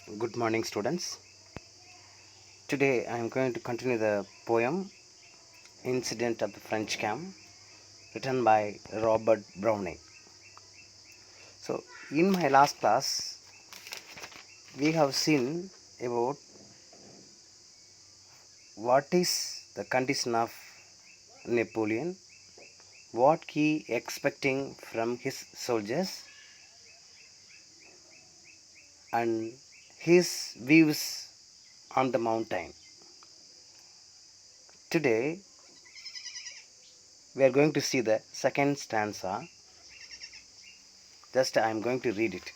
Good morning, students. Today I am going to continue the poem Incident of the French Camp, written by Robert Browning. So, in my last class, we have seen about what is the condition of Napoleon, what he expecting from his soldiers, and his views on the mountain. Today, we are going to see the second stanza. Just I am going to read it.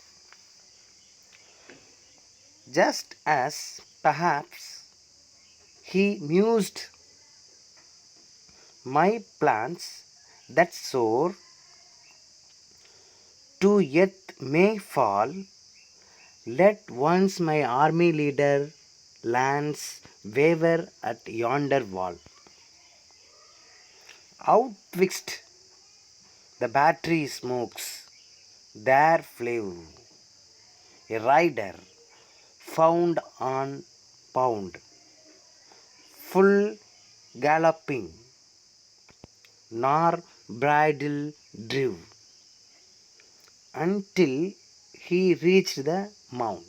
Just as perhaps he mused, my plans that soar to earth may fall, let once my army leader lance waver at yonder wall. Outwixt the battery smokes, there flew a rider found on pound, full galloping, nor bridle drew, until he reached the mount.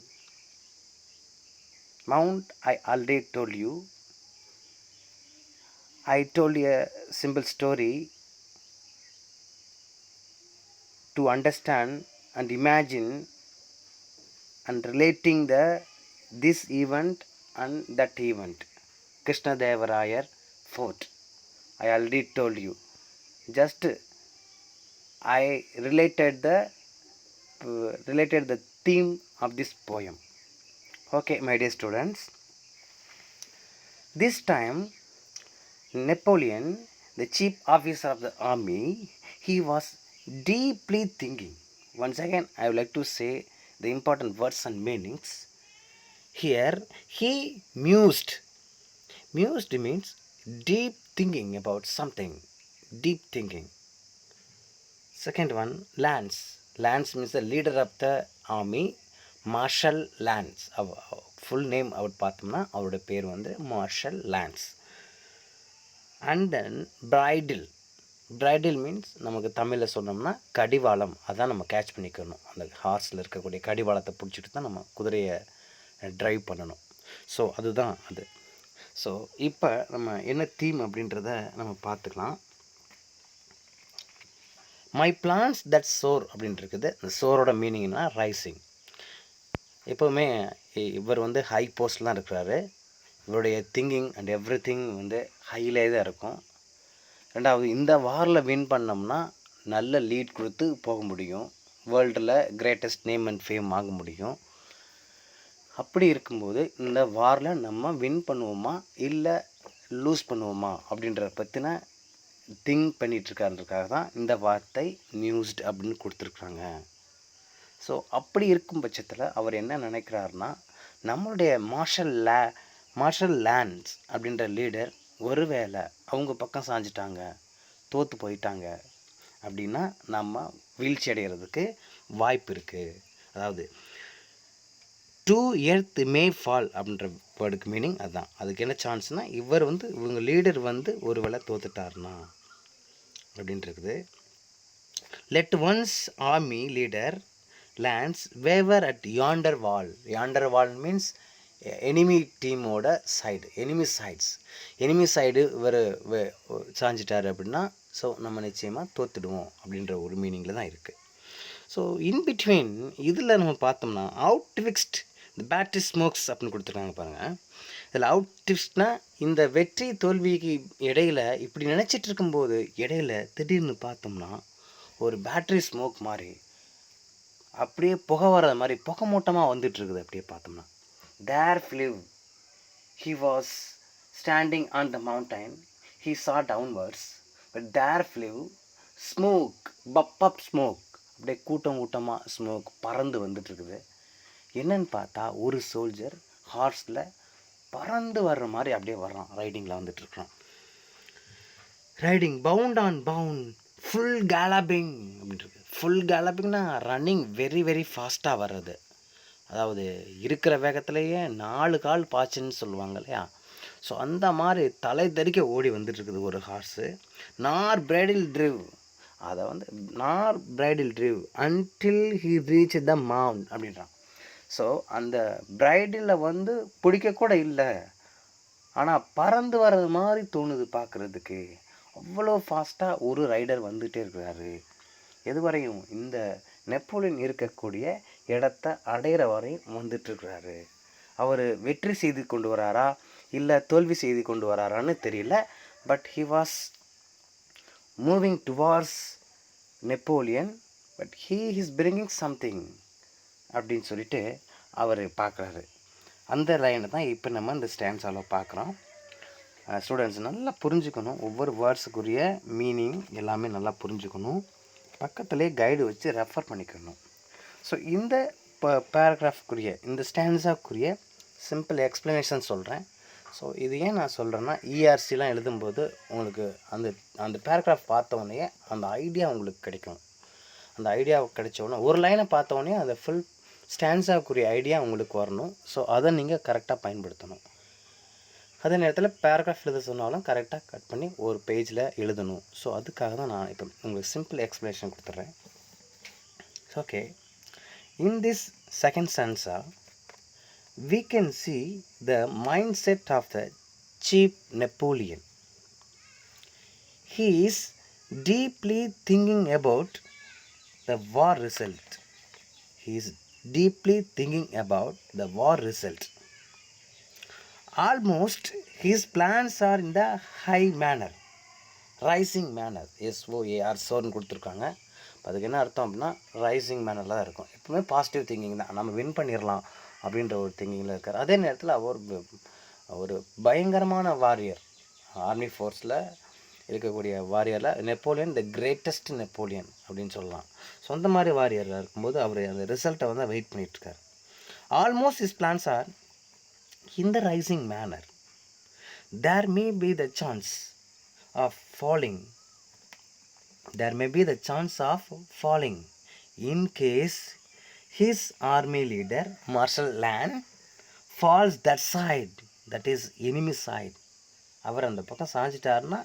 Mount, I already told you. I told you a simple story to understand and imagine and relating this event and that event. Krishna Devarayar Fort. I already told you. Just I related the theme of this poem. Okay, my dear students. This time Napoleon, the chief officer of the army, he was deeply thinking. Once again, I would like to say the important words and meanings. Here, he mused. Mused means deep thinking about something. Deep thinking. Second one, Lance. Lance means the leader of the army. Marshal Lance. Full name அவர் பார்த்தோம்னா அவரோட பேர் வந்து Marshal Lance. And then bridle means நமக்கு தமிழில் சொன்னோம்னா கடிவாளம். அதான் நம்ம கேட்ச் பண்ணிக்கணும். அந்த ஹார்ஸில் இருக்கக்கூடிய கடிவாளத்தை பிடிச்சிட்டு தான் நம்ம குதிரையை ட்ரைவ் பண்ணணும். ஸோ அதுதான் அது. ஸோ இப்போ நம்ம என்ன தீம் அப்படின்றத நம்ம பார்த்துக்கலாம். மை பிளான்ஸ் தட் சோர் அப்படின்ட்டு இருக்குது. இந்த சோரோட மீனிங்னா ரைசிங். எப்போவுமே இவர் வந்து ஹை போஸ்ட்லாம் இருக்கிறாரு. இவருடைய திங்கிங் அண்ட் எவ்ரி திங் வந்து ஹையிலே தான் இருக்கும். ரெண்டாவது, இந்த வாரில் வின் பண்ணோம்னா நல்ல லீட் கொடுத்து போக முடியும். வேர்ல்டில் கிரேட்டஸ்ட் நேம் அண்ட் ஃபேம் ஆக முடியும். அப்படி இருக்கும்போது இந்த வாரில் நம்ம வின் பண்ணுவோமா இல்லை லூஸ் பண்ணுவோமா அப்படின்றத பற்றின திங்க் பண்ணிகிட்ருக்காருன்றதுக்காக தான் இந்த வார்த்தை நியூஸ்ட் அப்படின்னு கொடுத்துருக்குறாங்க. ஸோ அப்படி இருக்கும் பட்சத்தில் அவர் என்ன நினைக்கிறாருன்னா, நம்மளுடைய மார்ஷல் லான்ஸ் அப்படின்ற லீடர் ஒருவேளை அவங்க பக்கம் சாஞ்சிட்டாங்க, தோற்று போயிட்டாங்க அப்படின்னா நம்ம வீழ்ச்சி அடைகிறதுக்கு வாய்ப்பு இருக்குது. அதாவது டு எர்த் மே ஃபால் அப்படின்ற வேர்டுக்கு மீனிங் அதுதான். அதுக்கு என்ன சான்ஸ்னால் இவர் வந்து இவங்க லீடர் வந்து ஒரு வேளை தோத்துட்டாருனா அப்படின்ட்டு. Let once army leader lands waiver at yonder wall means enemy டீமோட சைடு, எனிமி சைடு இவர் சாஞ்சிட்டார் அப்படின்னா ஸோ நம்ம நிச்சயமாக தோத்துடுவோம் அப்படின்ற ஒரு மீனிங்கில் தான் இருக்குது. ஸோ இன்பிட்வீன் இதில் நம்ம பார்த்தோம்னா அவுட்விக்ஸ்ட் தி பேட்டரி ஸ்மோக்ஸ் அப்படின்னு கொடுத்துருக்காங்க பாருங்கள். இதில் அவுட்விக்ஸ்ட்னால் இந்த வெற்றி தோல்விக்கு இடையில் இப்படி நினச்சிட்டு இருக்கும்போது இடையில திடீர்னு பார்த்தோம்னா ஒரு பேட்டரி ஸ்மோக் மாதிரி அப்படியே புகை வர்றது மாதிரி புகை மூட்டமாக வந்துட்டுருக்குது. அப்படியே பார்த்தோம்னா there flew he was standing on the mountain, he saw downwards, but there flew smoke, puff smoke, அப்படியே கூட்டமாக ஸ்மோக் பறந்து வந்துட்டுருக்குது. என்னன்னு பார்த்தா ஒரு சோல்ஜர் ஹார்ஸில் பறந்து வர்ற மாதிரி அப்படியே வர்றான், ரைடிங்கில் வந்துட்டுருக்கான். Riding bound on bound, full galloping அப்படின்ட்டு. ஃபுல் கேலப்பிங்னா ரன்னிங் வெரி வெரி ஃபாஸ்ட்டாக வர்றது. அதாவது இருக்கிற வேகத்திலேயே 4 கால் பாய்ச்சுன்னு சொல்லுவாங்க இல்லையா? ஸோ அந்த மாதிரி தலை தெறிக்க ஓடி வந்துட்டுருக்குது ஒரு ஹார்ஸு. நார் பிரைடில் ட்ரிவ், அதை வந்து nor bridle drive until he reach the mount அப்படின்றான். ஸோ அந்த பிரைடில் வந்து பிடிக்கக்கூட இல்லை, ஆனால் பறந்து வர்றது மாதிரி தோணுது பார்க்குறதுக்கு. அவ்வளோ ஃபாஸ்ட்டாக ஒரு ரைடர் வந்துகிட்டே இருக்கிறாரு. எதுவரையும் இந்த நெப்போலியன் இருக்கக்கூடிய இடத்த அடையிற வரையும் வந்துட்டுருக்கிறாரு. அவர் வெற்றி செய்து கொண்டு வராரா இல்லை தோல்வி செய்து கொண்டு வராரான்னு தெரியல. But he was moving towards Napoleon, but he is bringing something அப்படின்னு சொல்லிட்டு அவர் பார்க்குறாரு. அந்த லைனை தான் இப்போ நம்ம இந்த ஸ்டான்ஸால் பார்க்குறோம். ஸ்டூடெண்ட்ஸ் நல்லா புரிஞ்சுக்கணும், ஒவ்வொரு வேர்ட்ஸுக்குரிய மீனிங் எல்லாமே நல்லா புரிஞ்சுக்கணும். பக்கத்துலேயே கைடு வச்சு ரெஃபர் பண்ணிக்கணும். ஸோ இந்த பேராகிராஃப்க்குரிய இந்த ஸ்டான்ஸாக்குரிய சிம்பிள் எக்ஸ்ப்ளனேஷன் சொல்கிறேன். ஸோ இது ஏன் நான் சொல்கிறேன்னா, இஆர்சிலாம் எழுதும்போது உங்களுக்கு அந்த அந்த பேராகிராஃப் பார்த்தோன்னே அந்த ஐடியா உங்களுக்கு கிடைக்கும். அந்த ஐடியா கிடைச்சோடனே ஒரு லைனை பார்த்தோன்னே அந்த ஃபுல் ஸ்டான்ஸாக்குரிய ஐடியா உங்களுக்கு வரணும். ஸோ அதை நீங்கள் கரெக்டாக பயன்படுத்தணும். அதே நேரத்தில் பேராகிராஃப் எழுத சொன்னாலும் கரெக்டாக கட் பண்ணி ஒரு பேஜில் எழுதணும். ஸோ அதுக்காக தான் நான் இப்போ உங்களுக்கு சிம்பிள் எக்ஸ்ப்ளனேஷன் கொடுத்துட்றேன். Okay, in this second stanza we can see the mindset of the chief Napoleon. He is deeply thinking about the war result. He is deeply thinking about the war result. Almost his plans are in the high manner, rising manner. SOAR சோர்னு கொடுத்துருக்காங்க. அதுக்கு என்ன அர்த்தம் அப்படின்னா, rising மேனரில் தான் இருக்கும். எப்பவுமே positive thinking தான், நம்ம வின் பண்ணிடலாம் அப்படின்ற ஒரு திங்கிங்கில் இருக்கார். அதே நேரத்தில் அவர் ஒரு பயங்கரமான வாரியர், ஆர்மி ஃபோர்ஸில் இருக்கக்கூடிய வாரியரில் நெப்போலியன் த கிரேட்டஸ்ட் நெப்போலியன் அப்படின்னு சொல்லலாம். சொந்த மாதிரி வாரியராக இருக்கும்போது அவர் அந்த ரிசல்ட்டை வந்து வெயிட் பண்ணிகிட்ருக்கார். Almost is plans are in the rising manner. There may be the chance of falling. There may be the chance of falling in case his army leader Marshal Lannes falls that side, that is enemy side. அவர் அந்த பக்கம் சாஞ்சிட்டாருன்னா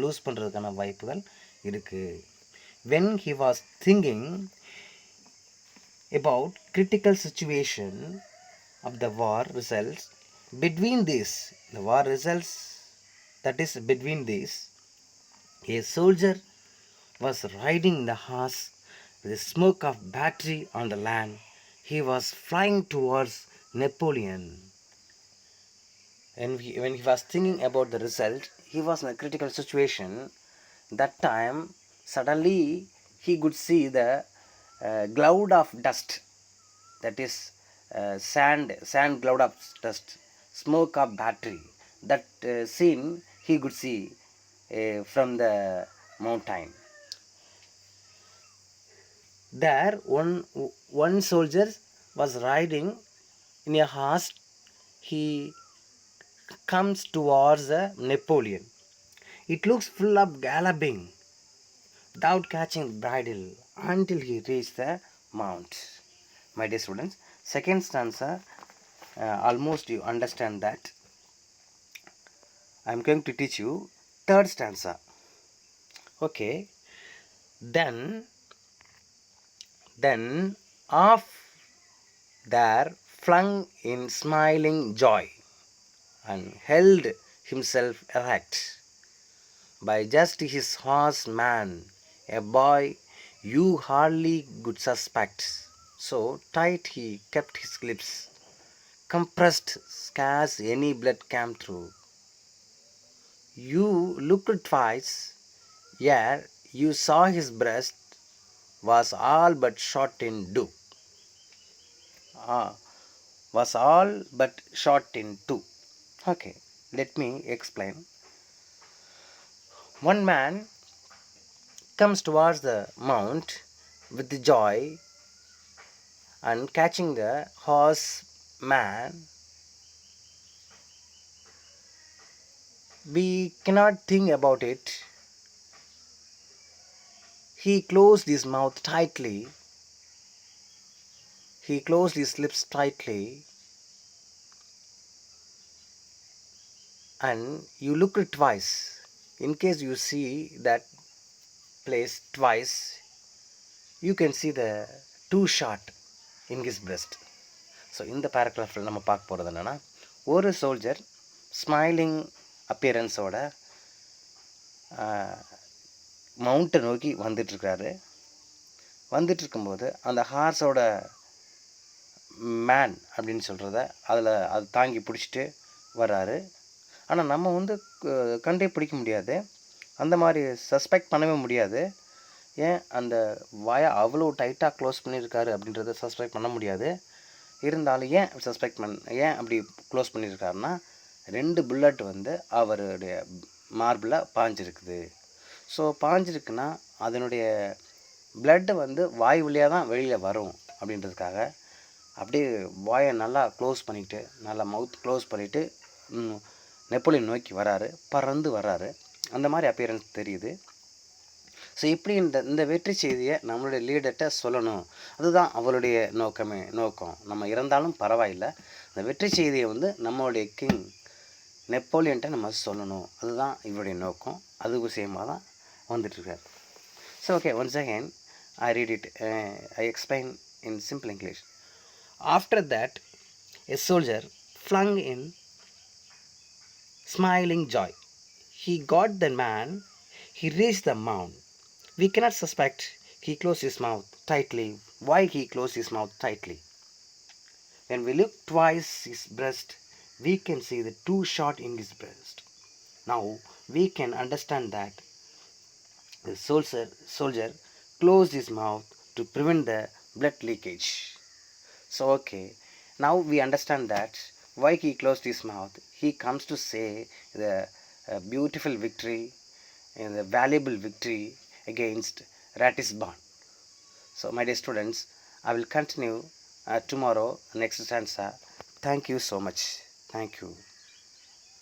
loose பண்ணுறதுக்கான வாய்ப்புகள் இருக்குது. When he was thinking about critical situation of the war results, between this, the war results, that is between this, a soldier was riding the horse with the smoke of battery on the land. He was flying towards Napoleon. When he was thinking about the result, he was in a critical situation. That time, suddenly he could see the cloud of dust, that is sand cloud of dust, smoke of battery. That scene he could see from the mountain. There one soldier was riding in a horse. He comes towards Napoleon. It looks full of galloping without catching the bridle until he reached the mount. My dear students, second stanza almost you understand that. I am going to teach you third stanza. Okay, then off there flung in smiling joy and held himself erect by just his horseman, a boy you hardly could suspect. So tight he kept his lips compressed, scarce any blood came through. You looked twice, ere you saw his breast was all but shot in two. Was all but shot in two. Okay, let me explain. One man comes towards the mount with joy and catching the horseman. We cannot think about it. He closed his mouth tightly. He closed his lips tightly, and you looked twice. In case you see that place twice, you can see the two shot in his breast. So இந்த பேராகிராஃபில் நம்ம பார்க்க போகிறது என்னென்னா, ஒரு soldier smiling அப்பியரன்ஸோட மவுண்ட்டை நோக்கி வந்துட்டுருக்காரு. வந்துட்டுருக்கும்போது அந்த ஹார்ஸோட man அப்படின்னு சொல்கிறத அது தாங்கி பிடிச்சிட்டு வர்றாரு. ஆனால் நம்ம வந்து கண்டே பிடிக்க முடியாது, அந்த மாதிரி சஸ்பெக்ட் பண்ணவே முடியாது. ஏன் அந்த வாயை அவ்வளோ டைட்டாக க்ளோஸ் பண்ணியிருக்காரு அப்படின்றத சஸ்பெக்ட் பண்ண முடியாது. இருந்தாலும் ஏன் அப்படி க்ளோஸ் பண்ணியிருக்காருன்னா, 2 புல்லட் வந்து அவருடைய மார்பில் பாஞ்சிருக்குது. ஸோ பாஞ்சிருக்குன்னா அதனுடைய பிளட்டு வந்து வாய் வழியாக தான் வெளியில் வரும் அப்படின்றதுக்காக அப்படியே வாயை நல்லா க்ளோஸ் பண்ணிவிட்டு, நல்லா மவுத் க்ளோஸ் பண்ணிவிட்டு நெப்போலியன் நோக்கி வராரு, பறந்து வராரு. அந்த மாதிரி அப்பியரன்ஸ் தெரியுது. ஸோ இப்படி இந்த வெற்றி செய்தியை நம்மளுடைய லீடர்கிட்ட சொல்லணும். அதுதான் அவருடைய நோக்கம். நம்ம இறந்தாலும் பரவாயில்லை, இந்த வெற்றி செய்தியை வந்து நம்மளுடைய கிங் நெப்போலியன்ட்ட நம்ம சொல்லணும். அதுதான் இவருடைய நோக்கம். அது விஷயமாக தான் வந்துட்டுருக்கார். So okay, once again I read it. I explain in simple English. After that, a soldier flung in smiling joy. He got the man. He reached the mound. We cannot suspect he closed his mouth tightly. Why he closed his mouth tightly? When we look twice his breast, we can see the 2 shot in his breast. Now we can understand that the soldier closed his mouth to prevent the blood leakage. So okay, now we understand that why he closed his mouth. He comes to say the beautiful victory and the valuable victory against Ratisbon. So my dear students, I will continue tomorrow next stanza. Thank you so much. Thank you.